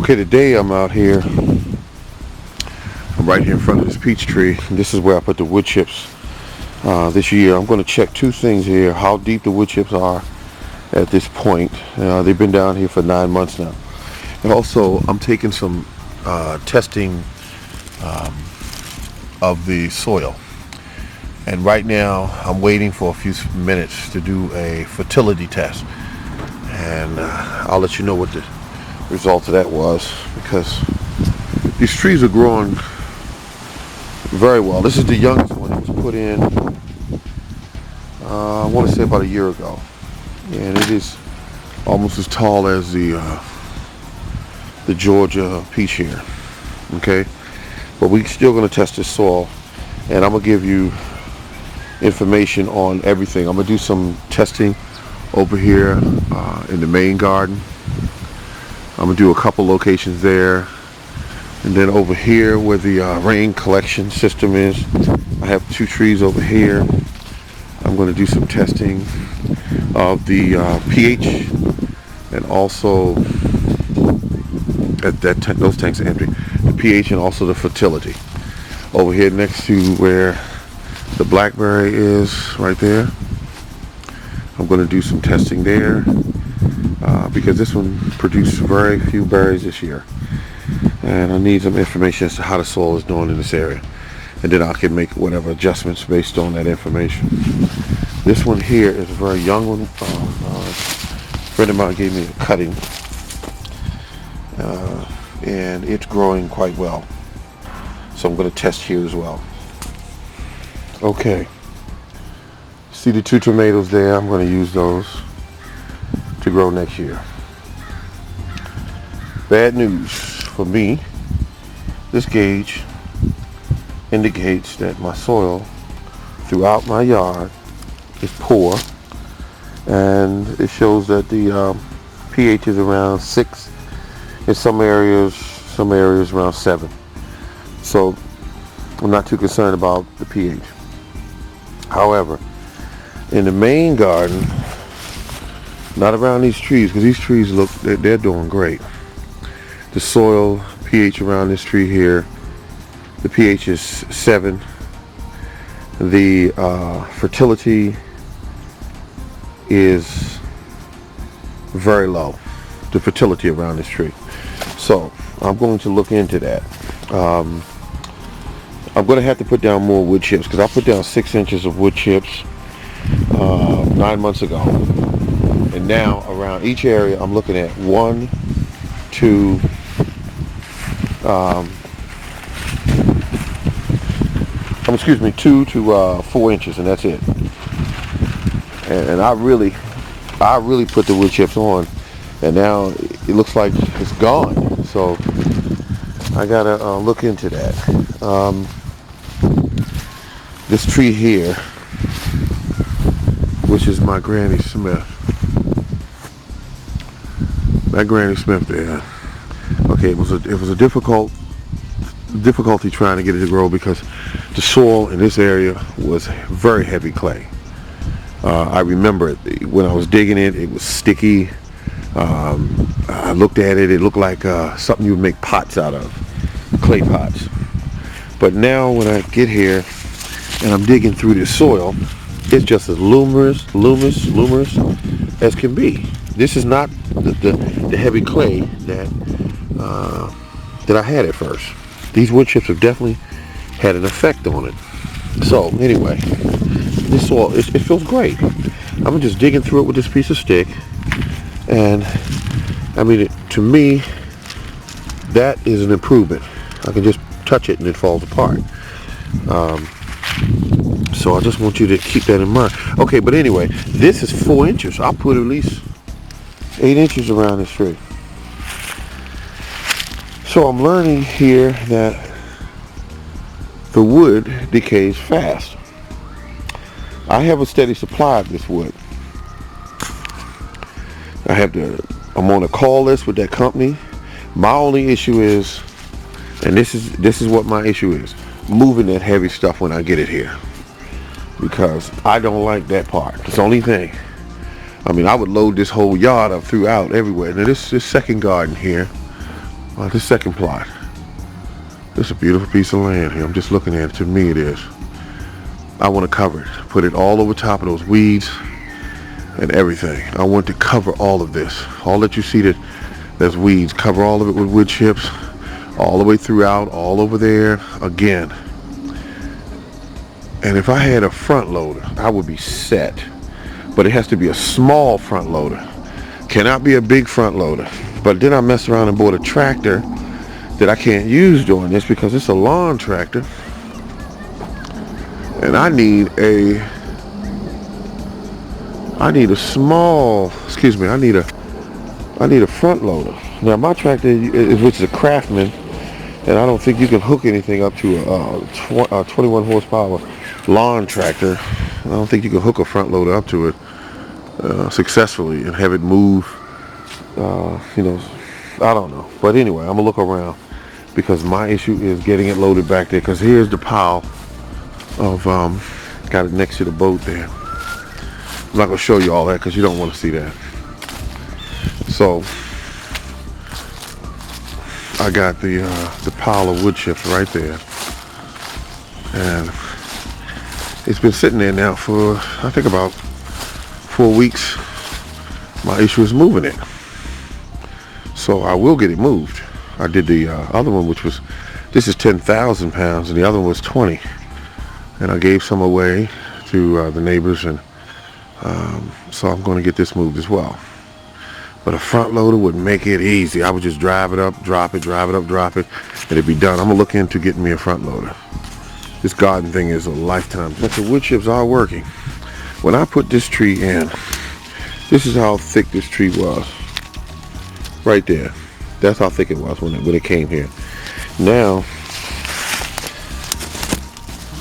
Okay, today I'm out here. I'm right here in front of this peach tree. And this is where I put the wood chips this year. I'm going to check two things here: how deep the wood chips are at this point. They've been down here for 9 months now. And also, I'm taking some testing of the soil. And right now, I'm waiting for a few minutes to do a fertility test. And I'll let you know what the result of that was, because these trees are growing very well. This is the youngest one. It was put in, I want to say about a year ago. And it is almost as tall as the Georgia peach here. Okay? But we're still going to test this soil. And I'm going to give you information on everything. I'm going to do some testing over here in the main garden. I'm going to do a couple locations there. And then over here where the rain collection system is, I have two trees over here. I'm going to do some testing of the pH, and also those tanks are empty. The pH and also the fertility. Over here next to where the blackberry is, right there, I'm going to do some testing there because this one produced very few berries this year, and I need some information as to how the soil is doing in this area, and then I can make whatever adjustments based on that information. This one here is a very young one. A friend of mine gave me a cutting, and it's growing quite well, so I'm going to test here as well. Okay, see the two tomatoes there? I'm going to use those to grow next year. Bad news for me, this gauge indicates that my soil throughout my yard is poor, and it shows that the pH is around 6, in some areas around 7. So I'm not too concerned about the pH. However, in the main garden, not around these trees, because these trees look, they're doing great. The soil pH around this tree here, the pH is 7. The fertility is very low, the fertility around this tree. So I'm going to look into that. I'm going to have to put down more wood chips, because I put down 6 inches of wood chips 9 months ago. And now around each area I'm looking at 1, 2, 2 to 4 inches, and that's it. And I really put the wood chips on, and now it looks like it's gone. So I gotta look into that. This tree here, which is my Granny Smith. That Granny Smith there. Okay, it was a difficulty trying to get it to grow, because the soil in this area was very heavy clay. I remember it, when I was digging it, it was sticky. I looked at it, it looked like something you would make pots out of, clay pots. But now when I get here and I'm digging through this soil, it's just as luminous as can be. This is not the heavy clay that I had at first. These wood chips have definitely had an effect on it. So anyway, this soil, it feels great. I'm just digging through it with this piece of stick, and I mean, to me, that is an improvement. I can just touch it and it falls apart. So I just want you to keep that in mind. Okay, but anyway, this is 4 inches. I'll put at least 8 inches around this tree. So I'm learning here that the wood decays fast. I have a steady supply of this wood. I'm on a call list with that company. My only issue is, and this is what my issue is, moving that heavy stuff when I get it here, because I don't like that part. It's the only thing. I mean, I would load this whole yard up throughout everywhere. Now this second garden here, This second plot. This is a beautiful piece of land here. I'm just looking at it. To me, it is. I want to cover it. Put it all over top of those weeds and everything. I want to cover all of this. All that you see there's weeds. Cover all of it with wood chips. All the way throughout. All over there. Again. And if I had a front loader, I would be set. But it has to be a small front loader. Cannot be a big front loader. But then I messed around and bought a tractor that I can't use doing this because it's a lawn tractor. And I need a small, I need a front loader. Now my tractor, which is a Craftsman, and I don't think you can hook anything up to a 21 horsepower lawn tractor. I don't think you can hook a front loader up to it successfully and have it move. I don't know. But anyway, I'm gonna look around because my issue is getting it loaded back there. Because here's the pile of got it next to the boat there. I'm not gonna show you all that because you don't want to see that. So I got the pile of wood chips right there, and it's been sitting there now for I think about 4 weeks. My issue is moving it, so I will get it moved. I did the other one, which was, this is 10,000 pounds, and the other one was 20, and I gave some away to the neighbors, and so I'm going to get this moved as well. But a front loader would make it easy. I would just drive it up, drop it, drive it up, drop it, and it'd be done. I'm gonna look into getting me a front loader. This garden thing is a lifetime. But the wood chips are working. When I put this tree in, this is how thick this tree was. Right there. That's how thick it was when it came here. Now,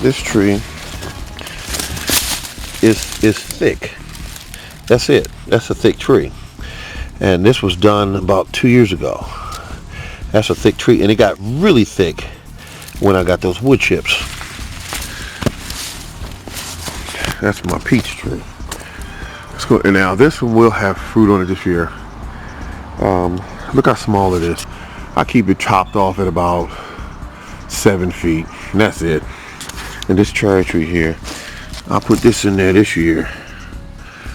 this tree is thick. That's it. That's a thick tree. And this was done about 2 years ago. That's a thick tree, and it got really thick when I got those wood chips. That's my peach tree. Let's go. And now this one will have fruit on it this year. Look how small it is. I keep it chopped off at about 7 feet, and that's it. And this cherry tree here, I'll put this in there this year.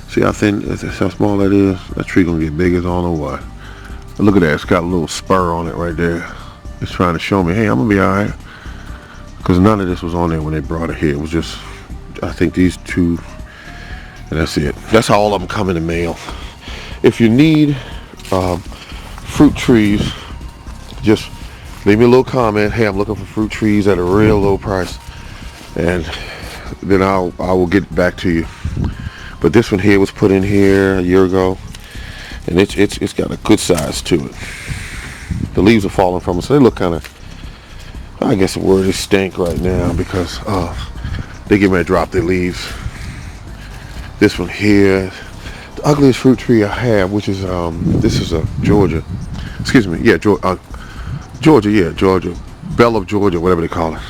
See how thin, how small that is? That tree gonna get big as I don't know what. But look at that, it's got a little spur on it right there. It's trying to show me, hey, I'm gonna be all right. Because none of this was on there when they brought it here. It was just, I think these two, and that's it. That's how all of them come in the mail. If you need fruit trees, just leave me a little comment. Hey, I'm looking for fruit trees at a real low price, and then I will get back to you. But this one here was put in here a year ago, and it's got a good size to it. The leaves are falling from it, so they look kind of, I guess the word is stink right now because they get ready to drop their leaves. This one here, the ugliest fruit tree I have, which is this is a Georgia. Excuse me, yeah, Georgia, yeah, Georgia, Belle of Georgia, whatever they call it.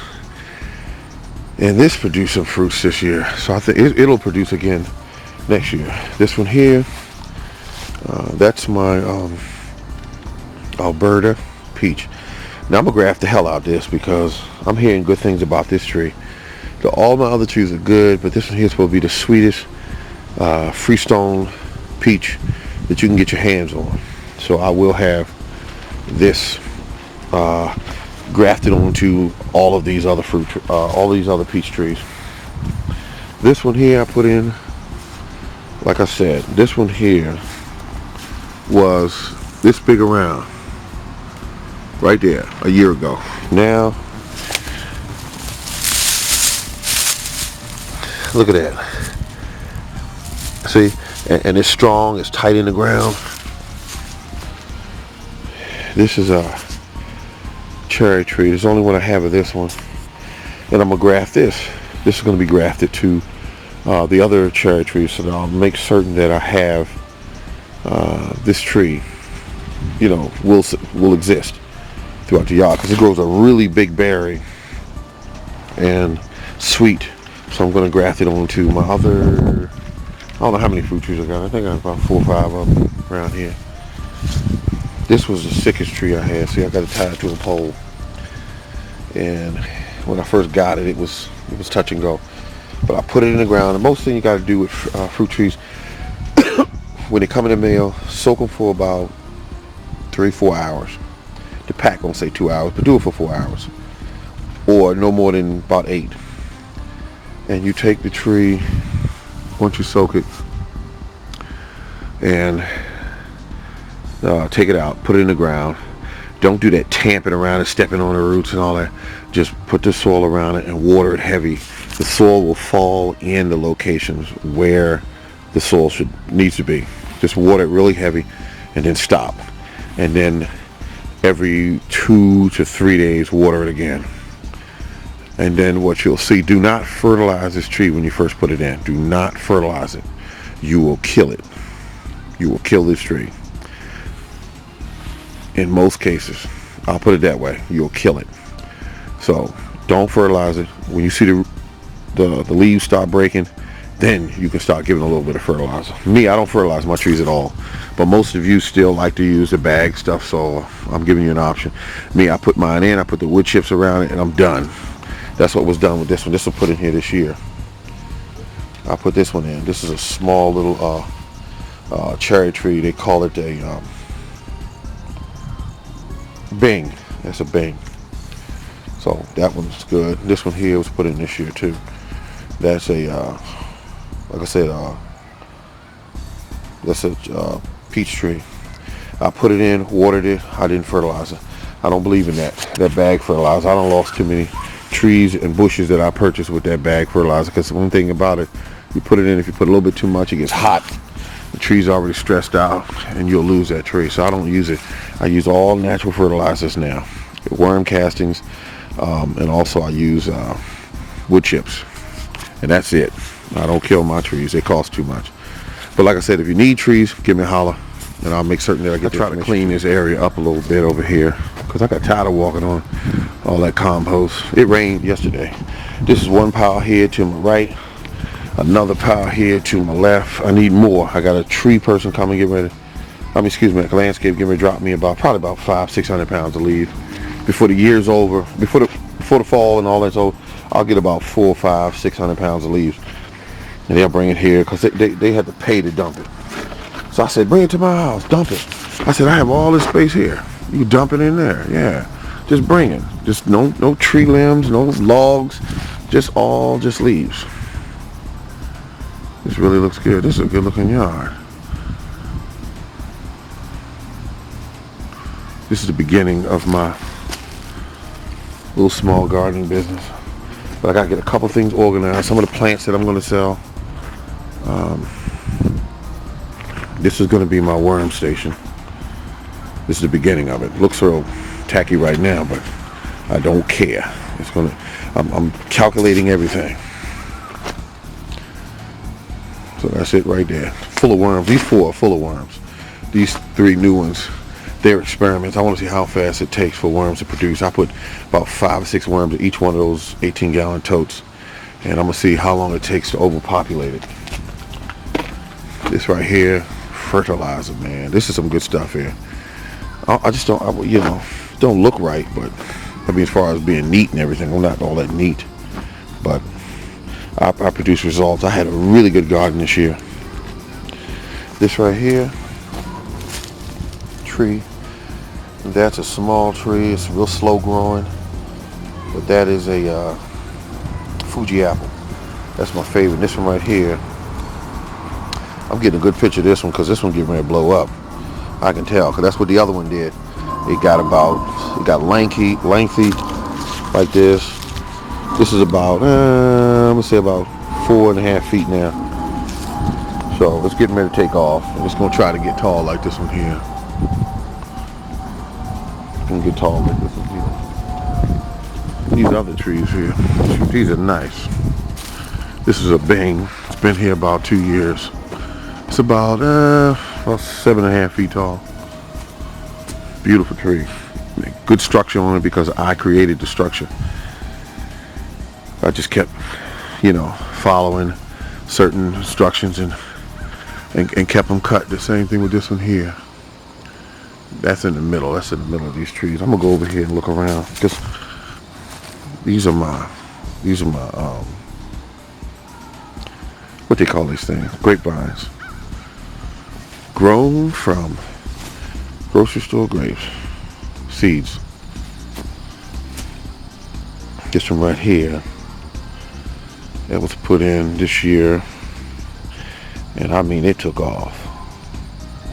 And this produced some fruits this year, so I think it'll produce again next year. This one here, that's my Alberta peach. Now I'm gonna graft the hell out of this because I'm hearing good things about this tree. All my other trees are good, but this one here is supposed to be the sweetest freestone peach that you can get your hands on. So I will have this grafted onto all of these other all these other peach trees. This one here I put in, like I said, this one here was this big around right there a year ago. Now look at that. See, and it's strong, it's tight in the ground. This is a cherry tree. There's only one I have of this one, and I'm gonna graft this. This is gonna be grafted to the other cherry trees, so that I'll make certain that I have this tree, you know, will exist throughout the yard because it grows a really big berry and sweet. So I'm gonna graft it onto my other, I don't know how many fruit trees I got. I think I have about 4 or 5 of them around here. This was the sickest tree I had. See, I got it tied to a pole. And when I first got it, it was touch and go. But I put it in the ground. The most thing you got to do with fruit trees, when they come in the mail, soak them for about 3-4 hours. The pack won't say 2 hours, but do it for 4 hours. Or no more than about 8. And you take the tree, once you soak it, and take it out, put it in the ground. Don't do that tamping around and stepping on the roots and all that. Just put the soil around it and water it heavy. The soil will fall in the locations where the soil needs to be. Just water it really heavy and then stop. And then every 2 to 3 days, water it again. And then what you'll see, do not fertilize this tree when you first put it in. Do not fertilize it. You will kill it. You will kill this tree. In most cases, I'll put it that way, you'll kill it. So don't fertilize it. When you see the leaves start breaking, then you can start giving a little bit of fertilizer. Me, I don't fertilize my trees at all, but most of you still like to use the bag stuff, so I'm giving you an option. Me, I put mine in, I put the wood chips around it, and I'm done. That's what was done with this one. This was put in here this year. I put this one in. This is a small little cherry tree. They call it a Bing. That's a Bing. So that one's good. This one here was put in this year too. That's a like I said, that's a peach tree. I put it in, watered it. I didn't fertilize it. I don't believe in that bag fertilizer. I don't lost too many trees and bushes that I purchased with that bag fertilizer, because one thing about it, you put it in, if you put a little bit too much, it gets hot. The tree's already stressed out and you'll lose that tree. So I don't use it. I use all natural fertilizers now, worm castings, and also I use wood chips, and that's it. I don't kill my trees. They cost too much. But like I said, if you need trees, give me a holler and I'll make certain that I try to clean this area up a little bit over here, because I got tired of walking on all that compost. It rained yesterday. This is one pile here to my right, another pile here to my left. I need more. I got a tree person coming, get ready. Excuse me, a landscape getting ready to drop me probably about 500-600 pounds of leaves. Before the year's over, before the fall and all that's over, I'll get about 400-500-600 pounds of leaves. And they'll bring it here, because they had to pay to dump it. So I said, bring it to my house, dump it. I said, I have all this space here. You dump it in there, yeah. Just bring it. Just no tree limbs, no logs, just leaves. This really looks good. This is a good looking yard. This is the beginning of my little small gardening business. But I gotta get a couple things organized. Some of the plants that I'm gonna sell. This is gonna be my worm station. This is the beginning of it. Looks real tacky right now, but I don't care. I'm calculating everything. So that's it right there. Full of worms. These 4 are full of worms. These 3 new ones, they're experiments. I want to see how fast it takes for worms to produce. I put about 5 or 6 worms in each one of those 18-gallon totes, and I'm going to see how long it takes to overpopulate it. This right here, fertilizer, man. This is some good stuff here. I just don't, don't look right, but I mean, as far as being neat and everything, I'm not all that neat, but I produce results. I had a really good garden this year. This right here, tree, that's a small tree. It's real slow growing, but that is a Fuji apple. That's my favorite. This one right here, I'm getting a good picture of this one, because this one getting ready to blow up. I can tell, because that's what the other one did. It got lengthy like this. This is about, I'm gonna say about 4.5 feet now. So it's getting ready to take off. I'm just gonna try to get tall like this one here. And get tall like this one here. These other trees here, these are nice. This is a Bing. It's been here about 2 years. It's about 7.5 feet tall. Beautiful tree. Good structure on it, because I created the structure. I just kept, following certain instructions and kept them cut. The same thing with this one here. That's in the middle. That's in the middle of these trees. I'm gonna go over here and look around because these are my what they call these things? Grapevines. Grown from grocery store grapes. Seeds. This one right here. That was put in this year. And I mean, it took off.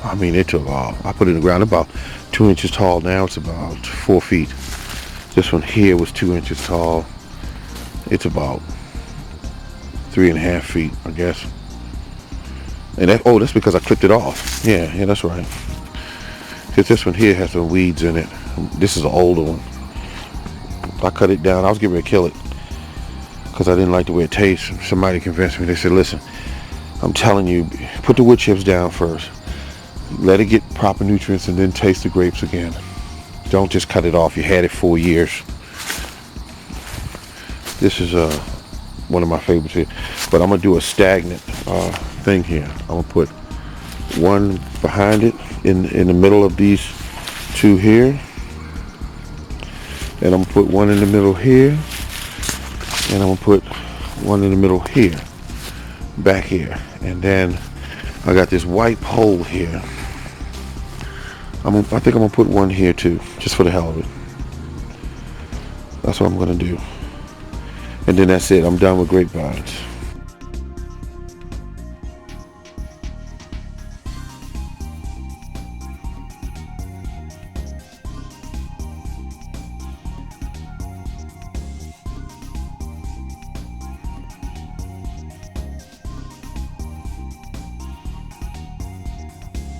I put it in the ground about 2 inches tall. Now it's about 4 feet. This one here was 2 inches tall. It's about 3.5 feet, I guess. And that's because I clipped it off. Yeah, that's right. Because this one here has some weeds in it. This is an older one. I cut it down. I was getting ready to kill it because I didn't like the way it tastes. Somebody convinced me. They said, listen, I'm telling you, put the wood chips down first. Let it get proper nutrients and then taste the grapes again. Don't just cut it off. You had it 4 years. This is one of my favorites here. But I'm going to do a stagnant thing here. I'm going to put one behind it in the middle of these two here. And I'm going to put one in the middle here. And I'm going to put one in the middle here. Back here. And then I got this white pole here. I think I'm going to put one here too. Just for the hell of it. That's what I'm going to do. And then that's it. I'm done with grapevines.